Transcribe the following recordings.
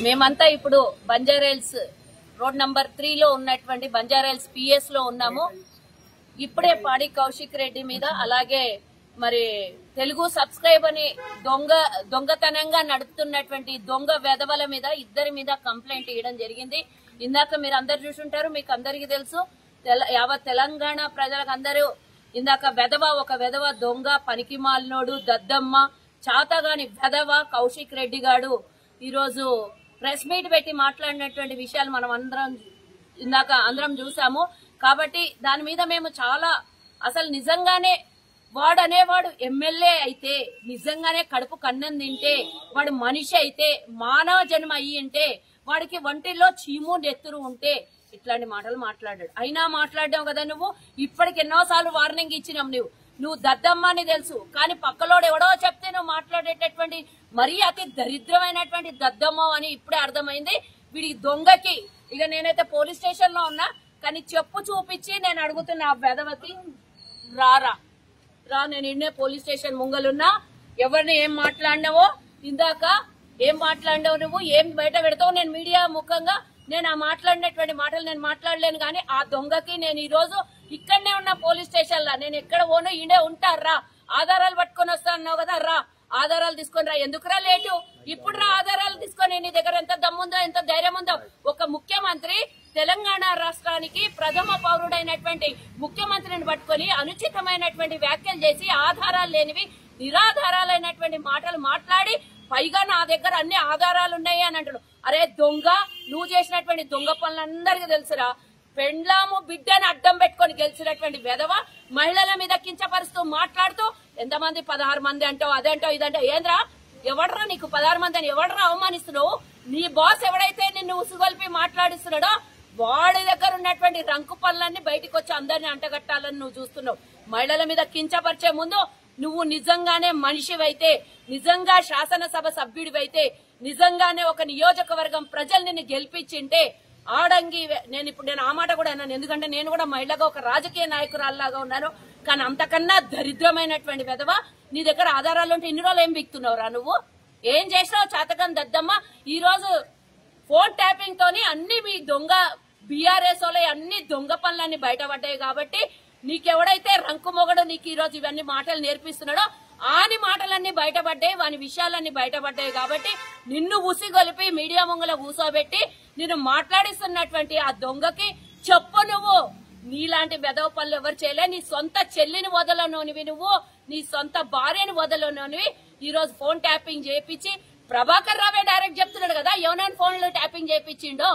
మేమంతా ఇప్పుడు Banjara Hills road number 3 లో ఉన్నటువంటి బంజారాహిల్స్ పిఎస్ లో ఉన్నాము. ఇప్పుడే పాడి కౌశిక్ రెడ్డి మీద అలాగే మరి తెలుగు సబ్స్క్రైబ్ అని దొంగతనంగా నడుపుతున్నటువంటి దొంగ వెధవల మీద ఇద్దరి మీద కంప్లైంట్ ఇవ్వడం జరిగింది. ఇందాక మీరు అందరు చూసుంటారు, మీకు అందరికీ తెలుసు. యావత్ తెలంగాణ ప్రజలకు అందరూ ఇందాక ఒక వెధవ దొంగ పనికిమాలినోడు దద్దమ్మ చాతగాని వెధవ కౌశిక్ రెడ్డి గాడు ఈరోజు ప్రెస్ మీట్ పెట్టి మాట్లాడినటువంటి విషయాలు మనం అందరం చూసాము. కాబట్టి దాని మీద మేము చాలా అసలు నిజంగానే వాడనేవాడు ఎమ్మెల్యే అయితే నిజంగానే కడుపు కన్నం తింటే వాడు మనిషి అయితే మానవ జన్మ అయ్యి ఉంటే వాడికి వంటిల్లో చీము నెత్తురు ఉంటే ఇట్లాంటి మాటలు మాట్లాడాడు. అయినా మాట్లాడావు కదా నువ్వు. ఇప్పటికి ఎన్నోసార్లు వార్నింగ్ ఇచ్చినాం. నువ్వు దద్దమ్మ అని తెలుసు, కానీ పక్కలోడు ఎవడో చెప్తే నువ్వు మాట్లాడేటటువంటి మరీ అతి దరిద్రమైనటువంటి దద్దమ్మ అని ఇప్పుడే అర్థమైంది. వీడికి దొంగకి ఇక నేనైతే పోలీస్ స్టేషన్ లో ఉన్నా, కానీ చెప్పు చూపించి నేను అడుగుతున్నా ఆ వెధవకి రా నేను ఇన్నే పోలీస్ స్టేషన్ ముంగలున్నా. ఎవరిని ఏం మాట్లాడినావో ఇందాక ఏం మాట్లాడినావు నువ్వు, ఏం బయట పెడతావు? నేను మీడియా ముఖంగా నేను ఆ మాట్లాడినటువంటి మాటలు నేను మాట్లాడలేను, కానీ ఆ దొంగకి నేను ఈ రోజు ఇక్కడనే ఉన్న పోలీస్ స్టేషన్ లా నేను ఎక్కడ పోను, ఈడే ఉంటారా? ఆధారాలు పట్టుకొని వస్తాన్నావు కదా, రా ఆధారాలు తీసుకొని రా. ఎందుకురా లేటు? ఇప్పుడు రా ఆధారాలు తీసుకొని. నీ దగ్గర ఎంత దమ్ముందో ఎంత ధైర్యం ఉందో. ఒక ముఖ్యమంత్రి తెలంగాణ రాష్ట్రానికి ప్రథమ పౌరుడైనటువంటి ముఖ్యమంత్రిని పట్టుకొని అనుచితమైనటువంటి వ్యాఖ్యలు చేసి ఆధారాలు లేనివి నిరాధారాలైనటువంటి మాటలు మాట్లాడి పైగా నా దగ్గర అన్ని ఆధారాలు ఉన్నాయి అని అంటాడు. అరే దొంగ, నువ్వు చేసినటువంటి దొంగ పనులందరికీ తెలుసురా. పెండ్లాము బిడ్డని అడ్డం పెట్టుకొని గెలిచినటువంటి వెధవ మహిళల మీద కించపరుస్తూ మాట్లాడుతూ ఎంతమంది 16 మంది అంటావు, అదంటావు ఇదంటావు. ఏంద్రా ఎవడరా నీకు 16 మంది అని ఎవడరా అవమానిస్తున్నావు? నీ బాస్ ఎవడైతే నిన్ను ఉసుగొల్పి మాట్లాడిస్తున్నాడో వాడి దగ్గర ఉన్నటువంటి రంకు పనులన్నీ బయటకు వచ్చి అందరినీ అంటగట్టాలని నువ్వు చూస్తున్నావు. మహిళల మీద కించపరిచే ముందు నువ్వు నిజంగానే మనిషివైతే, నిజంగా శాసనసభ సభ్యుడివైతే, నిజంగానే ఒక నియోజకవర్గం ప్రజలు నిన్ను గెలిపించింటే ఆడంగి నేను ఆ మాట కూడా అన్నాను. ఎందుకంటే నేను కూడా మహిళగా ఒక రాజకీయ నాయకురాల్లాగా ఉన్నాను. కానీ అంతకన్నా దరిద్రమైనటువంటి వెధవ నీ దగ్గర ఆధారాలు ఉంటే ఇన్ని రోజులు ఏం బిక్తున్నావురా నువ్వు? ఏం చేసినావు చాతకం దద్దమ్మ? ఈ రోజు ఫోన్ ట్యాపింగ్ తోని అన్ని మీ దొంగ బీఆర్ఎస్ వాళ్ళ అన్ని దొంగ పనులన్నీ బయటపడ్డాయి. కాబట్టి నీకెవడైతే రంకు మొగడు నీకు ఈ రోజు ఇవన్నీ మాటలు నేర్పిస్తున్నాడో ఆని మాటలన్నీ బయటపడ్డాయి, వాని విషయాలన్నీ బయటపడ్డాయి. కాబట్టి నిన్ను ఉసిగొలిపి మీడియా ముంగల కూసోబెట్టి నిన్ను మాట్లాడిస్తున్నటువంటి ఆ దొంగకి చెప్పు. నువ్వు నీలాంటి వెధవ పనులు ఎవరు చేయలే. నీ సొంత చెల్లిని వదలనోనివి నువ్వు, నీ సొంత భార్యని వదలనోనివి. ఈ రోజు ఫోన్ ట్యాపింగ్ చేయించి ప్రభాకర్ రావే డైరెక్ట్ చెప్తున్నాడు కదా ఎవరైనా ఫోన్లు ట్యాపింగ్ చేయించిండో.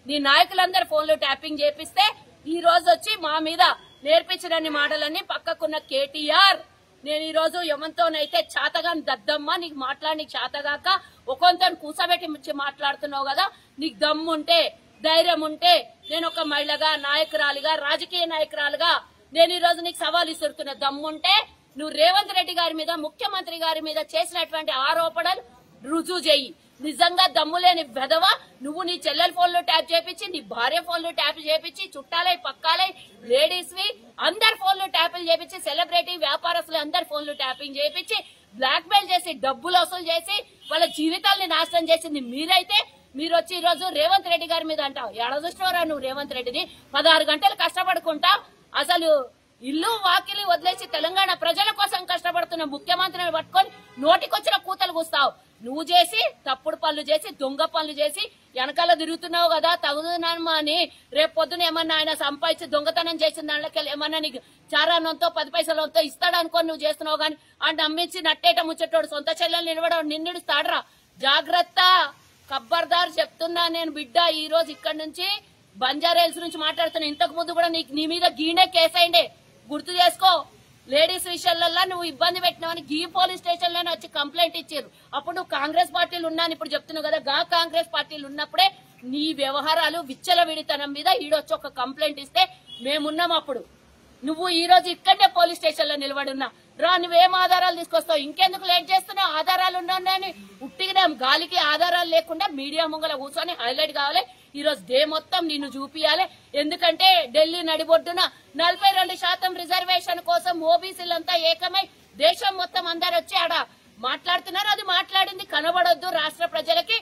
నీ నాయకులందరూ ఫోన్లు ట్యాపింగ్ చేపిస్తే ఈ రోజు వచ్చి మా మీద నేర్పించడని మాటలన్నీ పక్కకున్న కేటీఆర్ నేను ఈ రోజు ఎవరితోనైతే చాతగాని దద్దమ్మ నీకు మాట్లాడి చాతగాక ఒకంతో కూసబెట్టి మాట్లాడుతున్నావు కదా. నీకు దమ్ముంటే ధైర్యం ఉంటే నేను ఒక మహిళగా నాయకురాలిగా రాజకీయ నాయకురాలుగా నేను ఈ రోజు నీకు సవాల్ ఇస్తున్నా. దమ్ముంటే నువ్వు రేవంత్ రెడ్డి గారి మీద ముఖ్యమంత్రి గారి మీద చేసినటువంటి ఆరోపణలు రుజువు చెయ్యి. నిజంగా దమ్ములేని వెధవ నువ్వు నీ చెల్లెల ఫోన్లో ట్యాప్ చేపించి, నీ భార్య ఫోన్లో ట్యాప్ చేపించి, చుట్టాలై పక్కాలై లేడీస్ వి అందరి ఫోన్లు ట్యాపింగ్ చేపించి, సెలబ్రిటీ వ్యాపారస్తులు అందరి ఫోన్లు ట్యాపింగ్ చేపించి బ్లాక్ మెయిల్ చేసి డబ్బులు వసూలు చేసి వాళ్ళ జీవితాల్ని నాశనం చేసింది మీరైతే. మీరు వచ్చి ఈ రోజు రేవంత్ రెడ్డి గారి మీద అంటావు. ఎడ చూసినవరా నువ్వు రేవంత్ రెడ్డిని? 16 గంటలు కష్టపడుకుంటా అసలు ఇల్లు వాకిలి వదిలేసి తెలంగాణ ప్రజల కోసం కష్టపడుతున్న ముఖ్యమంత్రిని పట్టుకొని నోటికొచ్చిన కూతలు కూస్తావు. నువ్వు చేసి తప్పుడు పనులు చేసి దొంగ పనులు చేసి వెనకాల తిరుగుతున్నావు కదా తగుదనమ్మా అని. రేపు పొద్దున ఏమన్నా ఆయన సంపాదించి దొంగతనం చేసిన దాంట్లోకి ఏమన్నా నీకు చారానంతో 10 పైసలంతో ఇస్తాడనుకొని నువ్వు చేస్తున్నావు. గాని ఆ నమ్మించి నట్టేట ముచ్చటోడు సొంత చెల్లెలు నిలబడ నిన్నుడిస్తాడరా. జాగ్రత్త, ఖబ్బర్దార్ చెప్తున్నా నేను బిడ్డ. ఈ రోజు ఇక్కడ నుంచి బంజారాహిల్స్ నుంచి మాట్లాడుతున్నా. ఇంతకు ముందు కూడా నీ మీద గీనే కేసైండే, గుర్తు చేసుకో. లేడీస్ విషయాలలో నువ్వు ఇబ్బంది పెట్టినావని గీ పోలీస్ స్టేషన్ లోనే వచ్చి కంప్లైంట్ ఇచ్చారు. అప్పుడు నువ్వు కాంగ్రెస్ పార్టీలు ఉన్నాను ఇప్పుడు చెప్తున్నావు కదా. కాంగ్రెస్ పార్టీలు ఉన్నప్పుడే నీ వ్యవహారాలు విచ్చలవిడితనం మీద ఈడొచ్చి ఒక కంప్లైంట్ ఇస్తే మేమున్నాం. అప్పుడు నువ్వు ఈ రోజు ఇక్కడనే పోలీస్ స్టేషన్ లో నిలబడి ఉన్నా. రా, నువ్వేం ఆధారాలు తీసుకొస్తావు? ఇంకెందుకు లేట్ చేస్తున్నావు? ఆధారాలు ఉన్నాయని ఉట్టిగా గాలికి ఆధారాలు లేకుండా మీడియా ముంగల కూర్చొని హైలైట్ కావాలి. ఈ రోజు డే మొత్తం నిన్ను చూపియాలి. ఎందుకంటే ఢిల్లీ నడిబొడ్డున 42% రిజర్వేషన్ కోసం ఓబీసీలంతా ఏకమై దేశం మొత్తం అందరు వచ్చి ఆడ మాట్లాడుతున్నారు. అది మాట్లాడింది కనబడొద్దు రాష్ట్ర ప్రజలకి.